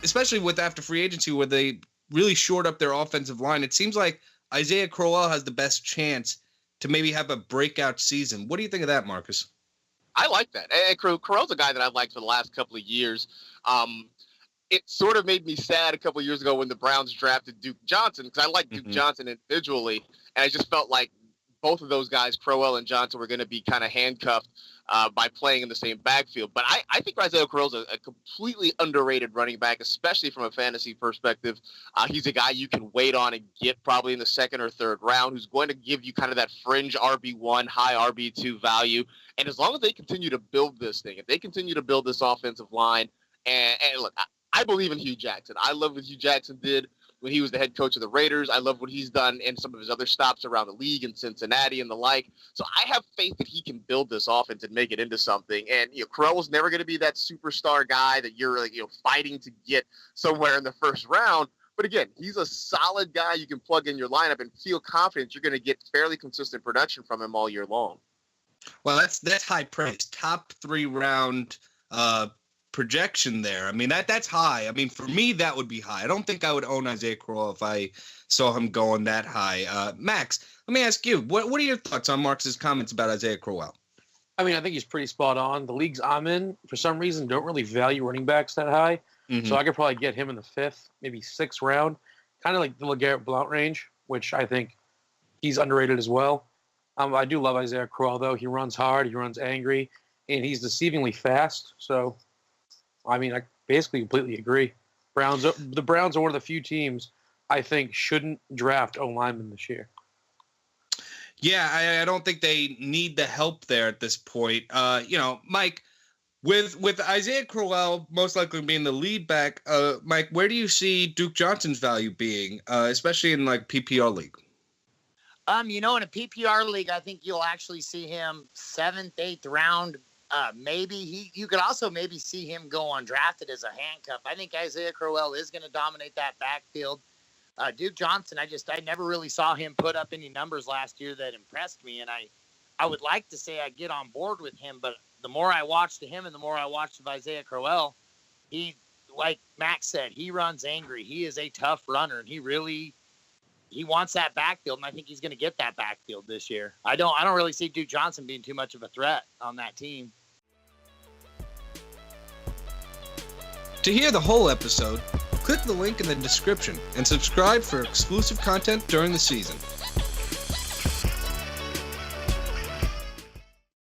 especially with after free agency where they really shored up their offensive line, it seems like Isaiah Crowell has the best chance to maybe have a breakout season. What do you think of that, Marcus? I like that. And Crowell's a guy that I've liked for the last couple of years. It sort of made me sad a couple of years ago when the Browns drafted Duke Johnson, because I like Duke Johnson individually, and I just felt like both of those guys, Crowell and Johnson, were going to be kind of handcuffed by playing in the same backfield. But I think Isaiah Crowell's a completely underrated running back, especially from a fantasy perspective. He's a guy you can wait on and get probably in the second or third round, who's going to give you kind of that fringe RB1, high RB2 value. And as long as they continue to build this thing, if they continue to build this offensive line, and look, I believe in Hugh Jackson. I love what Hugh Jackson did when he was the head coach of the Raiders. I love what he's done in some of his other stops around the league in Cincinnati and the like. So I have faith that he can build this offense and make it into something. And, Crowell's never going to be that superstar guy that you're fighting to get somewhere in the first round. But again, he's a solid guy you can plug in your lineup and feel confident you're going to get fairly consistent production from him all year long. Well, that's high praise. Top 3 round projection there. I mean, that's high. I mean, for me, that would be high. I don't think I would own Isaiah Crowell if I saw him going that high. Max, let me ask you, what are your thoughts on Marcus's comments about Isaiah Crowell? I mean, I think he's pretty spot on. The leagues I'm in, for some reason, don't really value running backs that high. So I could probably get him in the 5th, maybe 6th round, kind of like the LeGarrette Blount range, which I think he's underrated as well. I do love Isaiah Crowell, though. He runs hard, he runs angry, and he's deceivingly fast. So, I mean, I basically completely agree. The Browns are one of the few teams I think shouldn't draft O-linemen this year. Yeah, I don't think they need the help there at this point. Mike, with Isaiah Crowell most likely being the lead back, Mike, where do you see Duke Johnson's value being, especially in like PPR league? In a PPR league, I think you'll actually see him 7th, 8th round. Maybe you could also maybe see him go undrafted as a handcuff. I think Isaiah Crowell is going to dominate that backfield. Duke Johnson, I never really saw him put up any numbers last year that impressed me, and I would like to say I get on board with him, but the more I watched him and the more I watched of Isaiah Crowell, he, like Max said, he runs angry. He is a tough runner, and he wants that backfield, and I think he's going to get that backfield this year. I don't really see Duke Johnson being too much of a threat on that team. To hear the whole episode, click the link in the description and subscribe for exclusive content during the season.